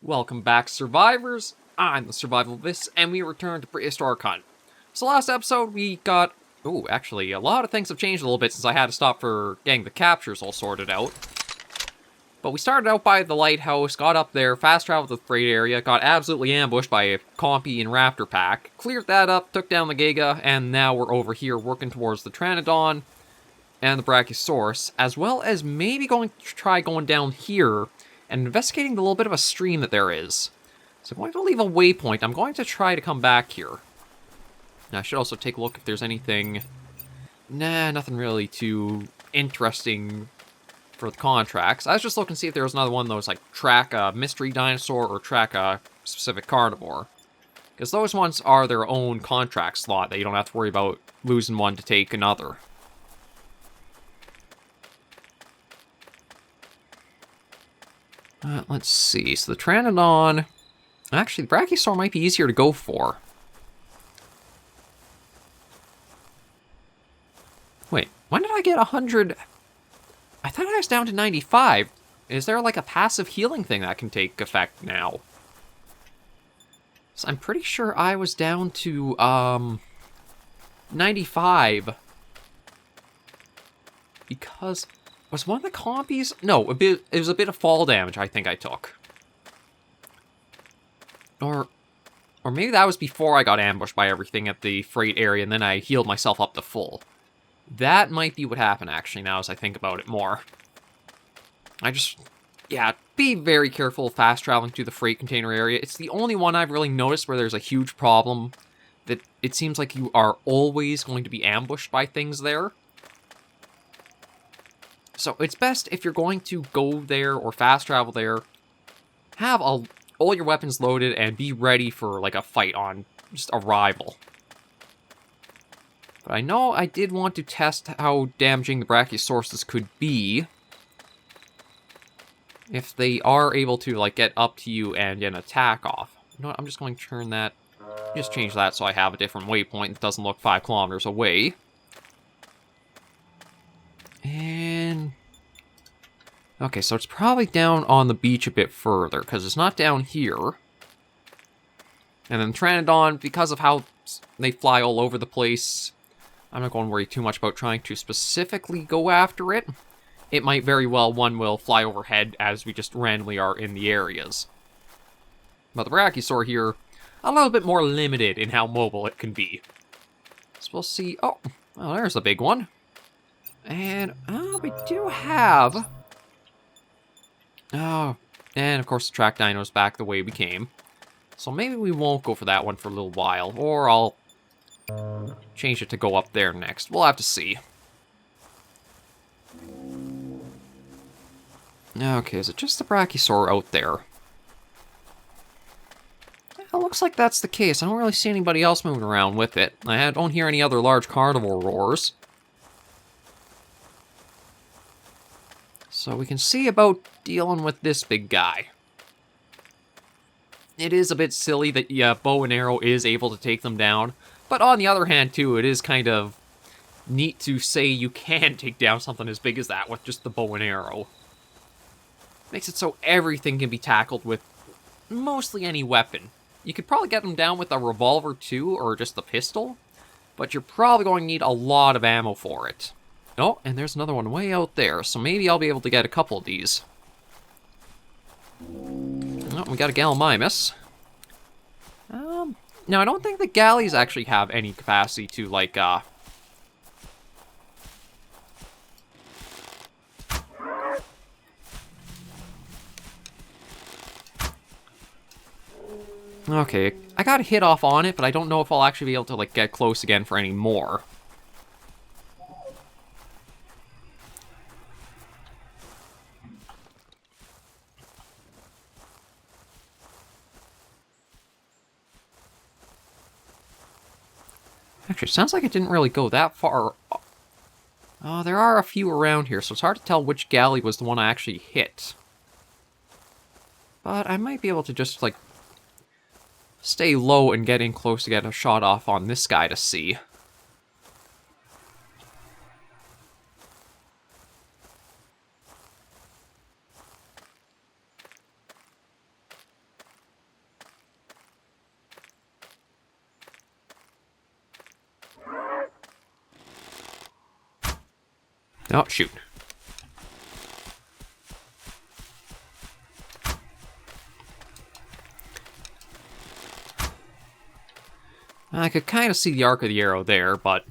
Welcome back, survivors. I'm the SurvivalVis, and we return to Prehistoric Hunt. So last episode we got... Ooh, actually, a lot of things have changed a little bit since I had to stop for getting the captures all sorted out. But we started out by the lighthouse, got up there, fast traveled to the freight area, got absolutely ambushed by a Compy and Raptor pack, cleared that up, took down the Giga, and now we're over here working towards the Pteranodon and the Brachiosaurus, as well as maybe going to try going down here and investigating the little bit of a stream that there is. So I'm going to leave a waypoint. I'm going to try to come back here. Now, I should also take a look if there's anything... Nah, nothing really too interesting for the contracts. I was just looking to see if there was another one of those, like, track a mystery dinosaur or track a specific carnivore. Because those ones are their own contract slot that you don't have to worry about losing one to take another. Let's see. So the Pteranodon... Actually, the Brachiosaur might be easier to go for. Wait, when did I get 100? I thought I was down to 95. Is there like a passive healing thing that can take effect now? So I'm pretty sure I was down to 95. Because was one of the compies? No, it was a bit of fall damage I think I took. Or maybe that was before I got ambushed by everything at the freight area and then I healed myself up to full. That might be what happened, actually, now as I think about it more. Yeah, be very careful fast traveling through the freight container area. It's the only one I've really noticed where there's a huge problem. That it seems like you are always going to be ambushed by things there. So it's best if you're going to go there or fast travel there, have all your weapons loaded and be ready for like a fight on just arrival. But I know I did want to test how damaging the Brachiosaurus could be. If they are able to, like, get up to you and get an attack off. You know what, I'm just going to turn that... Just change that so I have a different waypoint that doesn't look 5 kilometers away. And... Okay, so it's probably down on the beach a bit further, because it's not down here. And then Pteranodon, because of how they fly all over the place... I'm not going to worry too much about trying to specifically go after it. It might very well, one will fly overhead as we just randomly are in the areas. But the Brachiosaur here, a little bit more limited in how mobile it can be. So we'll see... Oh, well, there's a big one. And, we do have... Oh, and of course the track dino's back the way we came. So maybe we won't go for that one for a little while, or I'll... change it to go up there next. We'll have to see. Okay, is it just the Brachiosaur out there? It looks like that's the case. I don't really see anybody else moving around with it. I don't hear any other large carnivore roars. So we can see about dealing with this big guy. It is a bit silly that, yeah, bow and arrow is able to take them down. But on the other hand, too, it is kind of neat to say you can take down something as big as that with just the bow and arrow. Makes it so everything can be tackled with mostly any weapon. You could probably get them down with a revolver, too, or just the pistol. But you're probably going to need a lot of ammo for it. Oh, and there's another one way out there, so maybe I'll be able to get a couple of these. Oh, we got a Gallimimus. Now, I don't think the galleys actually have any capacity to, like, Okay, I got a hit off on it, but I don't know if I'll actually be able to, like, get close again for any more. Actually, it sounds like it didn't really go that far. Oh, there are a few around here, so it's hard to tell which galley was the one I actually hit. But I might be able to just, like, stay low and get in close to get a shot off on this guy to see. Oh, shoot. I could kind of see the arc of the arrow there, but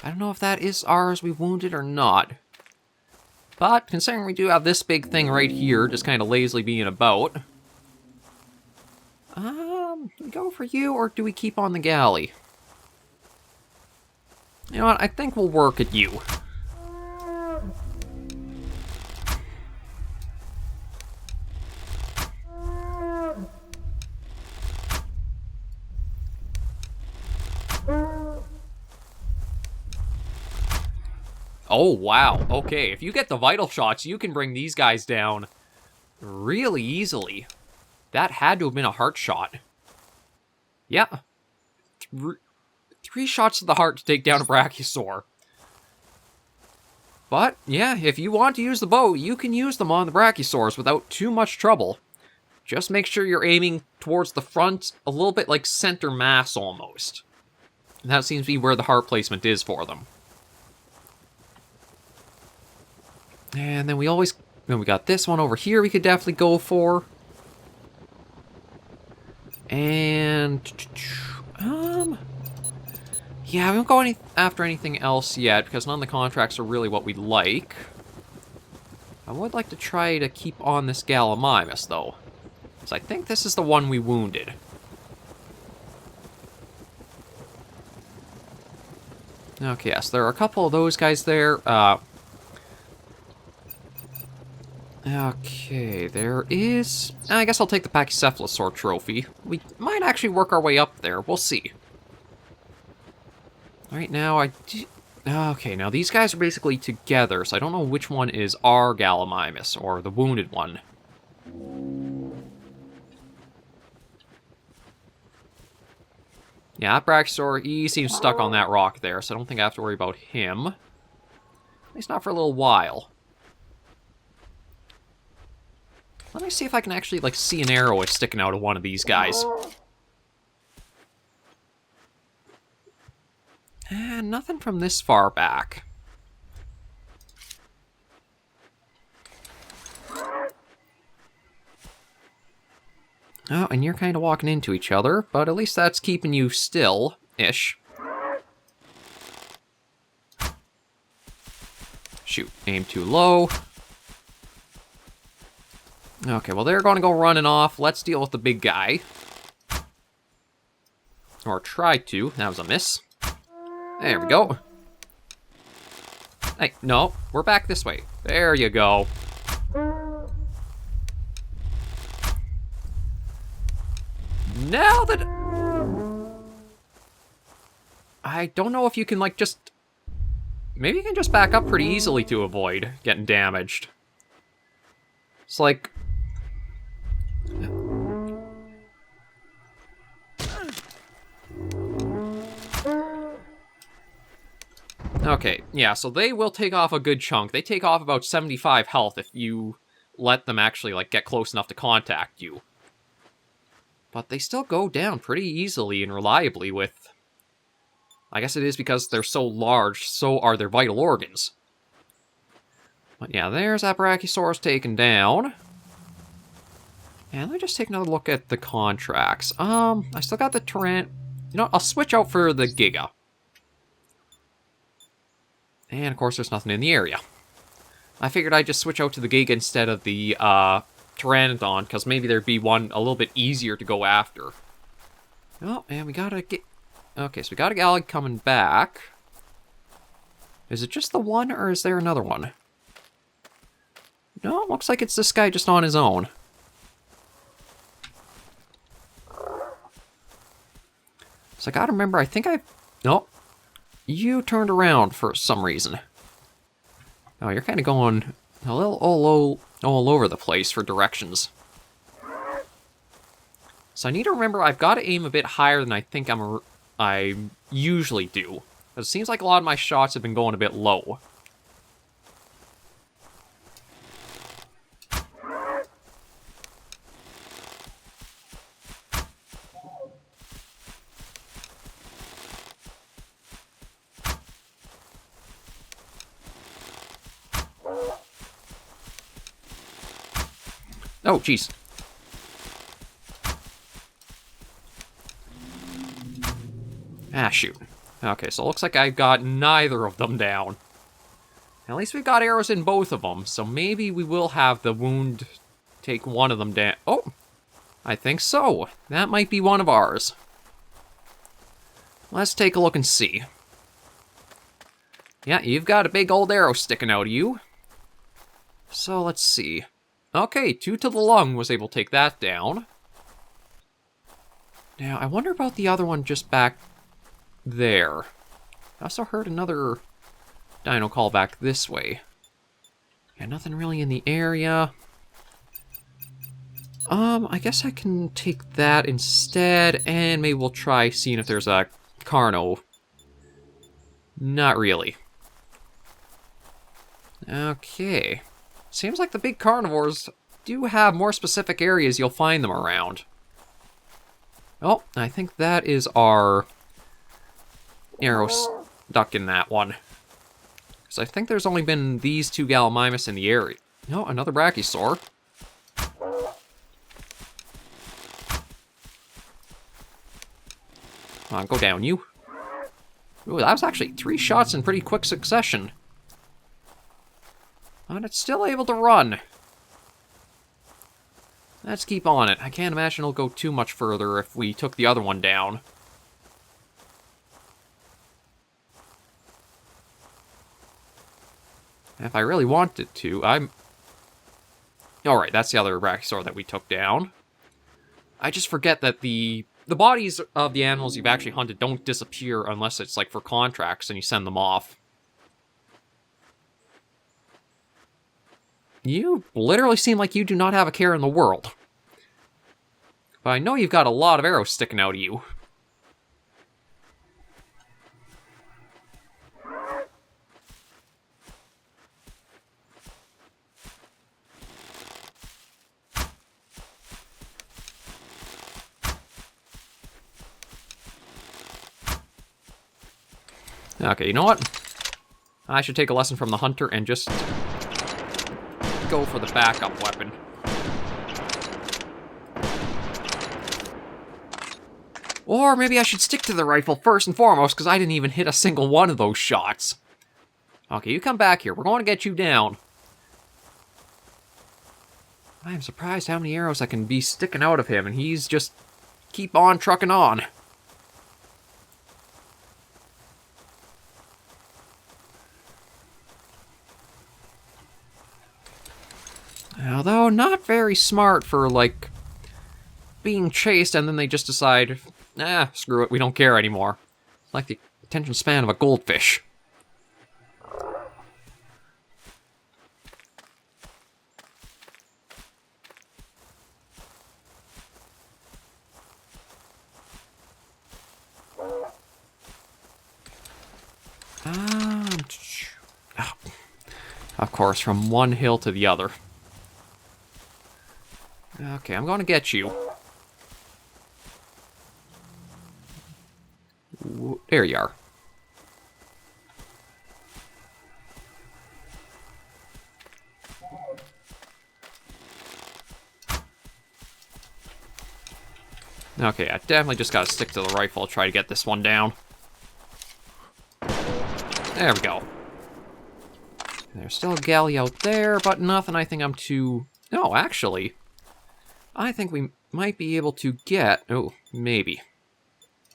I don't know if that is ours we wounded or not. But considering we do have this big thing right here, just kind of lazily being about, go for you, or do we keep on the galley? You know what? I think we'll work at you. Oh, wow. Okay, if you get the vital shots, you can bring these guys down really easily. That had to have been a heart shot. Yeah. Three shots to the heart to take down a Brachiosaur. But, yeah, if you want to use the bow, you can use them on the Brachiosaurs without too much trouble. Just make sure you're aiming towards the front, a little bit like center mass almost. And that seems to be where the heart placement is for them. And then we got this one over here we could definitely go for. And yeah, we won't go after anything else yet, because none of the contracts are really what we'd like. I would like to try to keep on this Gallimimus, though. Because I think this is the one we wounded. Okay, yes, there are a couple of those guys there. Okay, there is... I guess I'll take the Pachycephalosaurus trophy. We might actually work our way up there. We'll see. Right now, okay, now these guys are basically together, so I don't know which one is our Gallimimus, or the wounded one. Yeah, that Brachiosaur, he seems stuck on that rock there, so I don't think I have to worry about him. At least not for a little while. Let me see if I can actually, like, see an arrow sticking out of one of these guys. And nothing from this far back. Oh, and you're kind of walking into each other, but at least that's keeping you still-ish. Shoot, aim too low. Okay, well, they're going to go running off. Let's deal with the big guy. Or try to. That was a miss. There we go. Hey, no, we're back this way. There you go. Now that... I don't know if you can, like, just... Maybe you can just back up pretty easily to avoid getting damaged. It's like... Okay, yeah, so they will take off a good chunk. They take off about 75 health if you let them actually, like, get close enough to contact you. But they still go down pretty easily and reliably with... I guess it is because they're so large, so are their vital organs. But yeah, there's that Brachiosaurus taken down. And let me just take another look at the contracts. I still got the Tyrant... You know, I'll switch out for the Giga. And, of course, there's nothing in the area. I figured I'd just switch out to the Giga instead of the Pteranodon, because maybe there'd be one a little bit easier to go after. Oh, and we got a... Okay, so we got a Galley coming back. Is it just the one, or is there another one? No, it looks like it's this guy just on his own. So I gotta remember, I think I... Nope. You turned around for some reason. Oh, you're kind of going a little all over the place for directions. So I need to remember I've got to aim a bit higher than I think I usually do. Because it seems like a lot of my shots have been going a bit low. Oh, jeez. Ah, shoot. Okay, so it looks like I got neither of them down. At least we got arrows in both of them, so maybe we will have the wound take one of them down. Oh, I think so. That might be one of ours. Let's take a look and see. Yeah, you've got a big old arrow sticking out of you. So let's see. Okay, 2 to the lung was able to take that down. Now, I wonder about the other one just back there. I also heard another dino call back this way. Yeah, nothing really in the area. I guess I can take that instead, and maybe we'll try seeing if there's a Carno. Not really. Okay. Seems like the big carnivores do have more specific areas you'll find them around. Oh, I think that is our arrow stuck in that one. Because I think there's only been these 2 Gallimimus in the area. No, another Brachiosaur. Come on, go down, you. Ooh, that was actually 3 shots in pretty quick succession. But it's still able to run. Let's keep on it. I can't imagine it'll go too much further if we took the other one down. If I really wanted to, Alright, that's the other Brachiosaur that we took down. I just forget that the bodies of the animals you've actually hunted don't disappear unless it's like for contracts and you send them off. You literally seem like you do not have a care in the world. But I know you've got a lot of arrows sticking out of you. Okay, you know what? I should take a lesson from the hunter and just go for the backup weapon. Or maybe I should stick to the rifle first and foremost, because I didn't even hit a single one of those shots. Okay, you come back here. We're going to get you down. I am surprised how many arrows I can be sticking out of him, and he's just keep on trucking on. Although, not very smart for, like, being chased and then they just decide, screw it, we don't care anymore. Like the attention span of a goldfish. Of course, from one hill to the other. Okay, I'm going to get you. There you are. Okay, I definitely just gotta stick to the rifle, try to get this one down. There we go. There's still a galley out there, but nothing I think I'm too... No, actually, I think we might be able to get... Oh, maybe.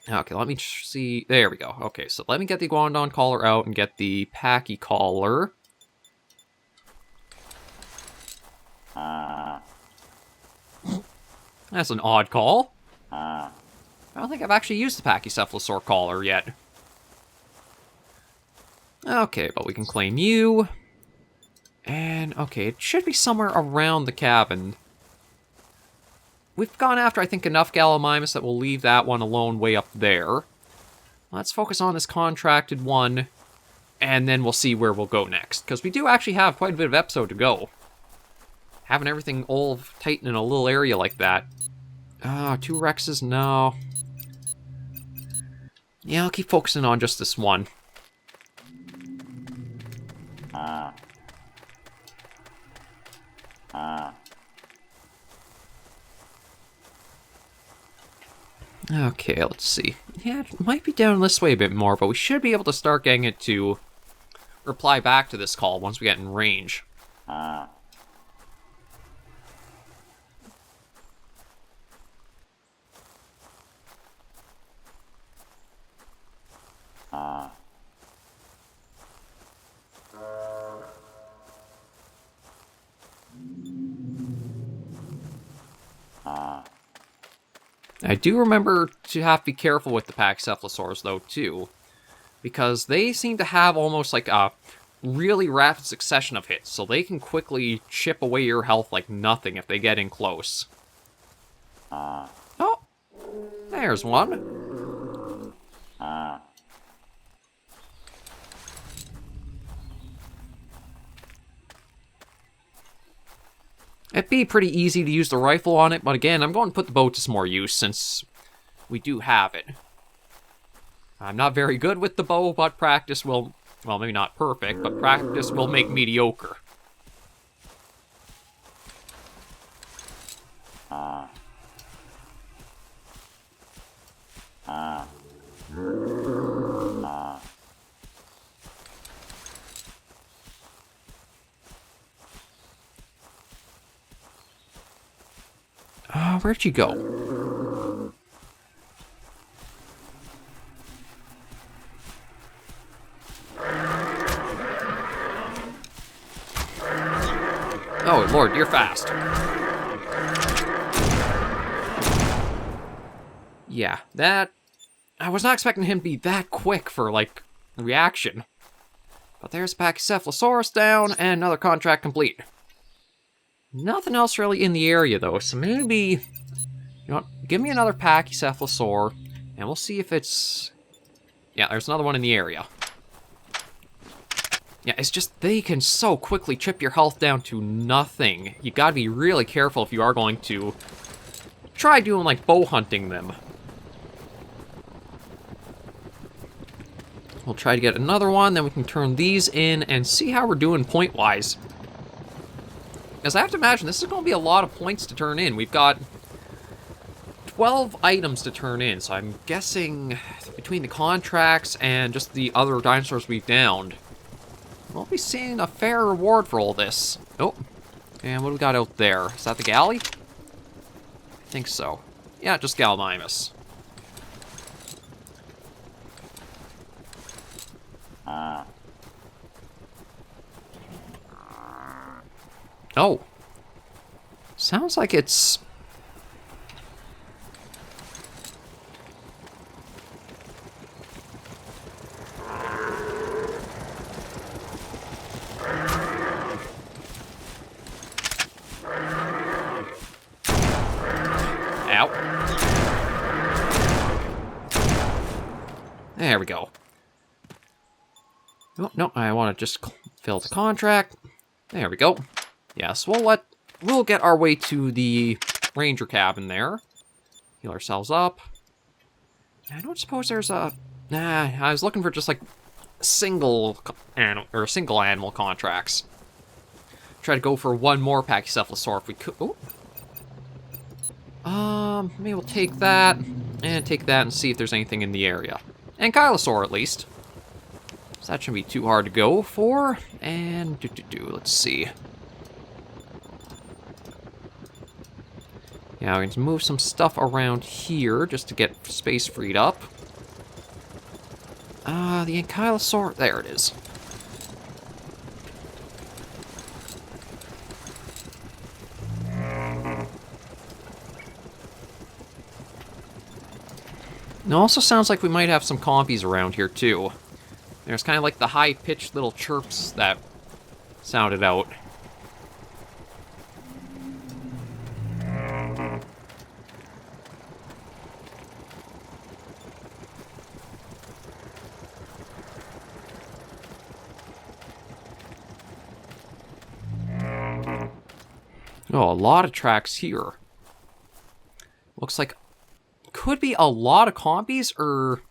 Okay, let me see... There we go. Okay, so let me get the Iguanodon collar out and get the Pachy collar. That's an odd call. I don't think I've actually used the Pachycephalosaurus collar yet. Okay, but we can claim you. And, okay, it should be somewhere around the cabin. We've gone after, I think, enough Gallimimus that we'll leave that one alone way up there. Let's focus on this contracted one, and then we'll see where we'll go next. Because we do actually have quite a bit of episode to go. Having everything all tight in a little area like that. 2 Rexes, no. Yeah, I'll keep focusing on just this one. Okay, let's see. Yeah, it might be down this way a bit more, but we should be able to start getting it to reply back to this call once we get in range. I do remember to have to be careful with the Pachycephalosaurus, though, too, because they seem to have almost like a really rapid succession of hits, so they can quickly chip away your health like nothing if they get in close. Oh, there's one. It'd be pretty easy to use the rifle on it, but again, I'm going to put the bow to some more use since we do have it. I'm not very good with the bow, but practice will, well, maybe not perfect, but practice will make mediocre. Where'd you go? Oh, Lord, you're fast. Yeah, that... I was not expecting him to be that quick for, like, reaction. But there's Pachycephalosaurus down, and another contract complete. Nothing else really in the area, though, so maybe... You know what? Give me another Pachycephalosaur, and we'll see if it's... Yeah, there's another one in the area. Yeah, it's just they can so quickly chip your health down to nothing. You gotta be really careful if you are going to try doing, like, bow hunting them. We'll try to get another one, then we can turn these in and see how we're doing point-wise. Because I have to imagine this is going to be a lot of points to turn in. We've got 12 items to turn in, so I'm guessing between the contracts and just the other dinosaurs we've downed, we'll be seeing a fair reward for all this. Oh, and what do we got out there? Is that the galley? I think so. Yeah, just Gallimimus. Oh. Sounds like it's... Ow. There we go. Oh, no, I want to just fill the contract. There we go. Yes, we'll get our way to the ranger cabin there. Heal ourselves up. I don't suppose there's a... Nah, I was looking for just like single animal contracts. Try to go for one more Pachycephalosaur if we could. Oh. Maybe we'll take that and see if there's anything in the area. Ankylosaur at least. So that shouldn't be too hard to go for. And let's see. Yeah, we can move some stuff around here just to get space freed up. The Ankylosaur, there it is. It also sounds like we might have some compies around here too. There's kind of like the high-pitched little chirps that sounded out. Oh, a lot of tracks here. Looks like could be a lot of compies, or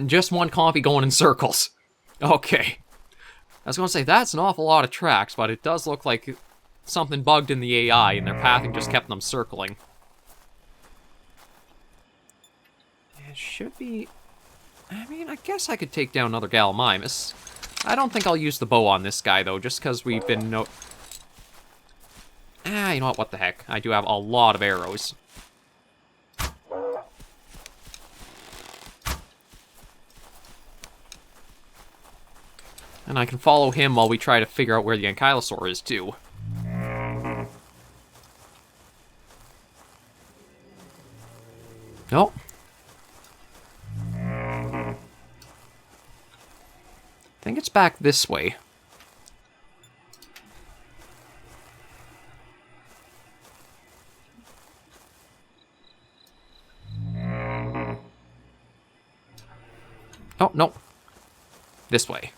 just one compy going in circles. Okay. I was going to say, that's an awful lot of tracks, but it does look like something bugged in the AI, and their pathing just kept them circling. It should be... I mean, I guess I could take down another Gallimimus. I don't think I'll use the bow on this guy, though, just because we've been you know what the heck. I do have a lot of arrows. And I can follow him while we try to figure out where the Ankylosaur is, too. Nope. I think it's back this way. Oh, no. This way.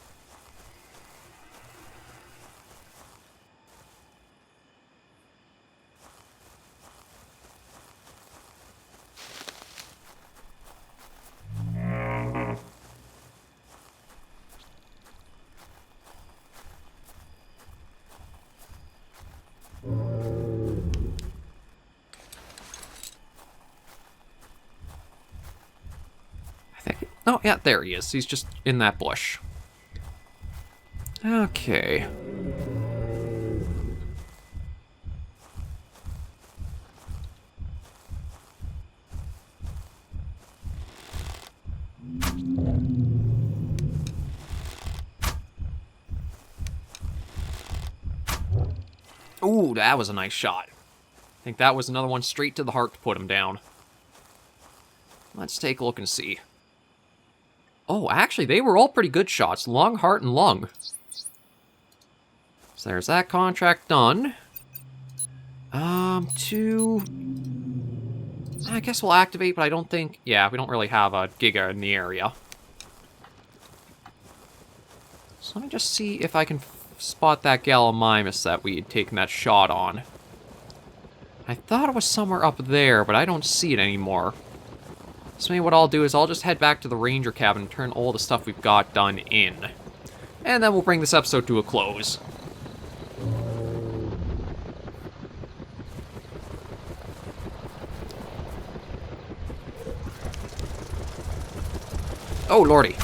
Oh, yeah, there he is. He's just in that bush. Okay. Ooh, that was a nice shot. I think that was another one straight to the heart to put him down. Let's take a look and see. Oh, actually, they were all pretty good shots. Lung, heart, and lung. So there's that contract done. Two... I guess we'll activate, but I don't think... Yeah, we don't really have a Giga in the area. So let me just see if I can spot that Gallimimus that we had taken that shot on. I thought it was somewhere up there, but I don't see it anymore. So maybe what I'll do is I'll just head back to the ranger cabin and turn all the stuff we've got done in. And then we'll bring this episode to a close. Oh, lordy.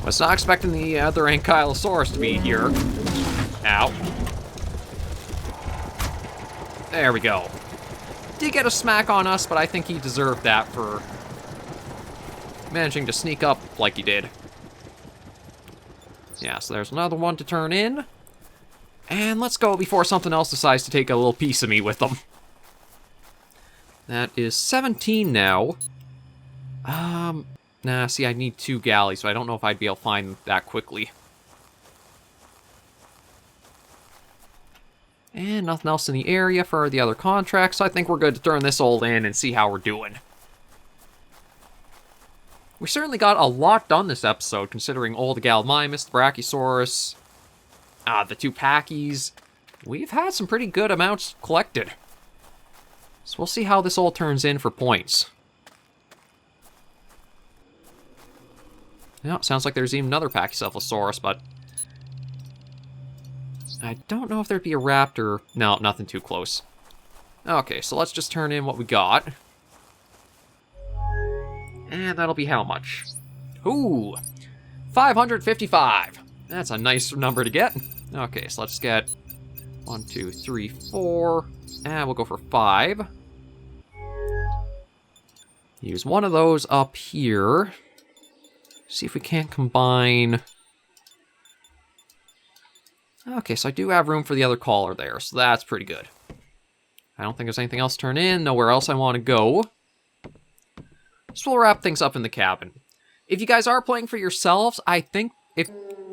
Was not expecting the other Ankylosaurus to be here. Ow. There we go. Did get a smack on us, but I think he deserved that for managing to sneak up like he did. Yeah, so there's another one to turn in. And let's go before something else decides to take a little piece of me with them. That is 17 now. Nah, see, I need 2 galleys, so I don't know if I'd be able to find them that quickly. And nothing else in the area for the other contracts, so I think we're good to turn this all in and see how we're doing. We certainly got a lot done this episode, considering all the Gallimimus, the Brachiosaurus, the 2 Pachy's. We've had some pretty good amounts collected. So we'll see how this all turns in for points. Yeah, sounds like there's even another Pachycephalosaurus, but I don't know if there'd be a raptor. No, nothing too close. Okay, so let's just turn in what we got. And that'll be how much? Ooh, 555. That's a nice number to get. Okay, so let's get 1, 2, 3, 4. And we'll go for 5. Use one of those up here. See if we can't combine... Okay, so I do have room for the other collar there, so that's pretty good. I don't think there's anything else to turn in, nowhere else I want to go. So we'll wrap things up in the cabin. If you guys are playing for yourselves, I think,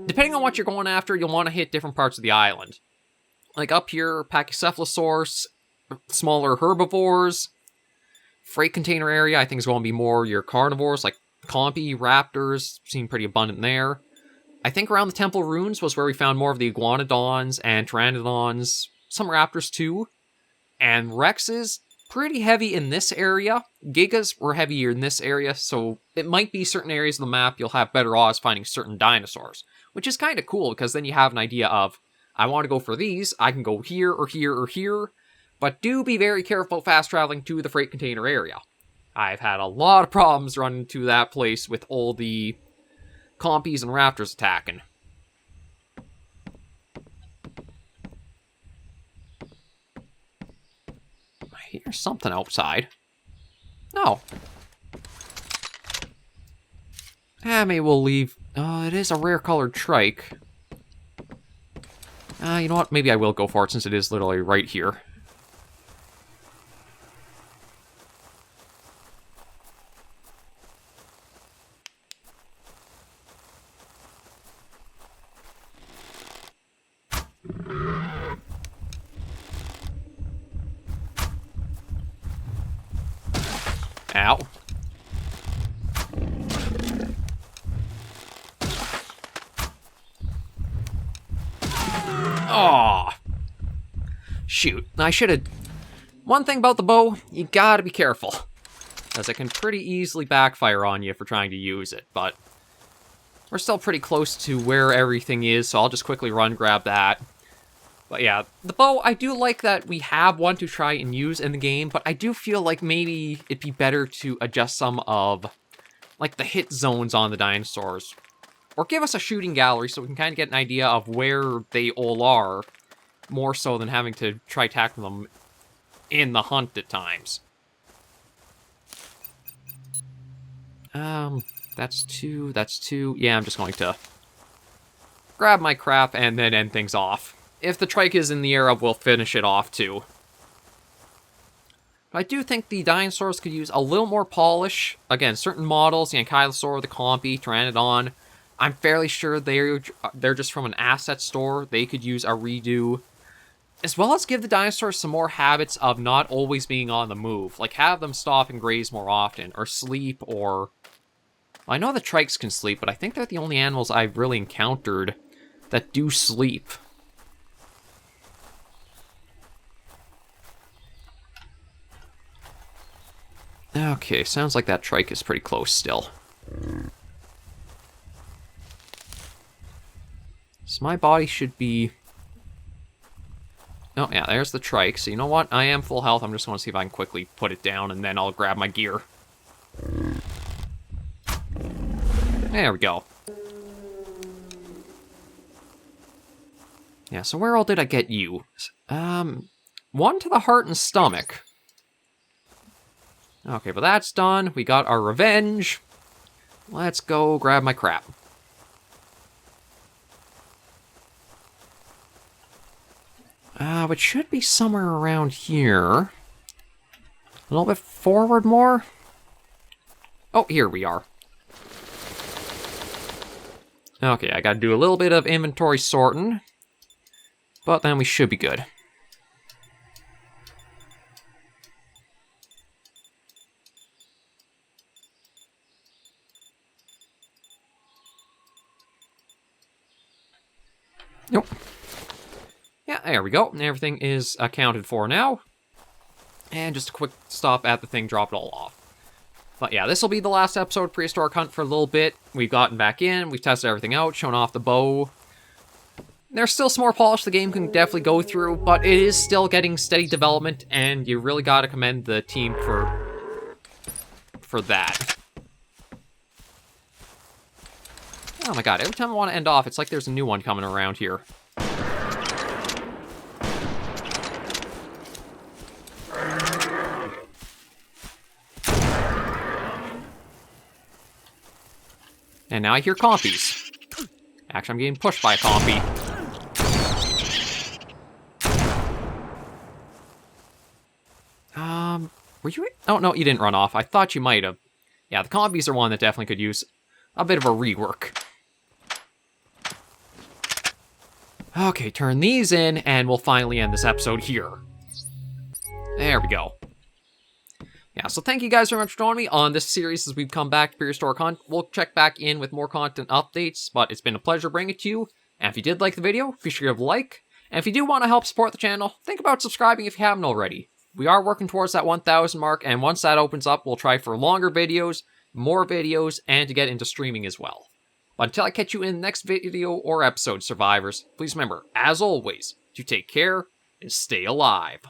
depending on what you're going after, you'll want to hit different parts of the island. Like up here, Pachycephalosaurus, smaller herbivores. Freight container area, I think is going to be more your carnivores, like Compy, raptors, seem pretty abundant there. I think around the Temple Ruins was where we found more of the iguanodons and pteranodons, some raptors too. And Rexes, pretty heavy in this area. Gigas were heavier in this area, so it might be certain areas of the map you'll have better odds finding certain dinosaurs, which is kind of cool because then you have an idea of, I want to go for these, I can go here or here or here, but do be very careful fast traveling to the freight container area. I've had a lot of problems running to that place with all the compies and raptors attacking. I hear something outside. No. Maybe we'll leave. It is a rare colored trike. You know what? Maybe I will go for it since it is literally right here. Ow. Oh. Shoot. I should have... One thing about the bow, you gotta be careful, as it can pretty easily backfire on you for trying to use it, but we're still pretty close to where everything is, so I'll just quickly run grab that. But yeah, the bow, I do like that we have one to try and use in the game, but I do feel like maybe it'd be better to adjust some of, like, the hit zones on the dinosaurs. Or give us a shooting gallery so we can kind of get an idea of where they all are, more so than having to try tackling them in the hunt at times. That's two. Yeah, I'm just going to grab my crap and then end things off. If the trike is in the air, we'll finish it off too. But I do think the dinosaurs could use a little more polish. Again, certain models, the Ankylosaur, the Compy, Pteranodon, I'm fairly sure they're just from an asset store. They could use a redo. As well as give the dinosaurs some more habits of not always being on the move. Like have them stop and graze more often, or sleep, or... Well, I know the trikes can sleep, but I think they're the only animals I've really encountered that do sleep. Okay, sounds like that trike is pretty close still. So my body should be... Oh, yeah, there's the trike. So you know what? I am full health. I'm just going to see if I can quickly put it down, and then I'll grab my gear. There we go. Yeah, so where all did I get you? One to the heart and stomach. Okay, but that's done. We got our revenge. Let's go grab my crap. It should be somewhere around here. A little bit forward more. Oh, here we are. Okay, I gotta do a little bit of inventory sorting. But then we should be good. Nope. Yeah, there we go. Everything is accounted for now. And just a quick stop at the thing, drop it all off. But yeah, this will be the last episode of Prehistoric Hunt for a little bit. We've gotten back in, we've tested everything out, shown off the bow. There's still some more polish the game can definitely go through, but it is still getting steady development, and you really gotta commend the team for that. Oh my god, every time I want to end off, it's like there's a new one coming around here. And now I hear compies. Actually, I'm getting pushed by a compy. Were you... Oh, no, you didn't run off. I thought you might have. Yeah, the compies are one that definitely could use a bit of a rework. Okay, turn these in, and we'll finally end this episode here. There we go. Yeah, so thank you guys very much for joining me on this series as we've come back to Prehistoric Hunt. We'll check back in with more content updates, but it's been a pleasure bringing it to you. And if you did like the video, be sure to give a like. And if you do want to help support the channel, think about subscribing if you haven't already. we are working towards that 1,000 mark, and once that opens up, we'll try for longer videos, more videos, and to get into streaming as well. But until I catch you in the next video or episode, survivors, please remember, as always, to take care and stay alive.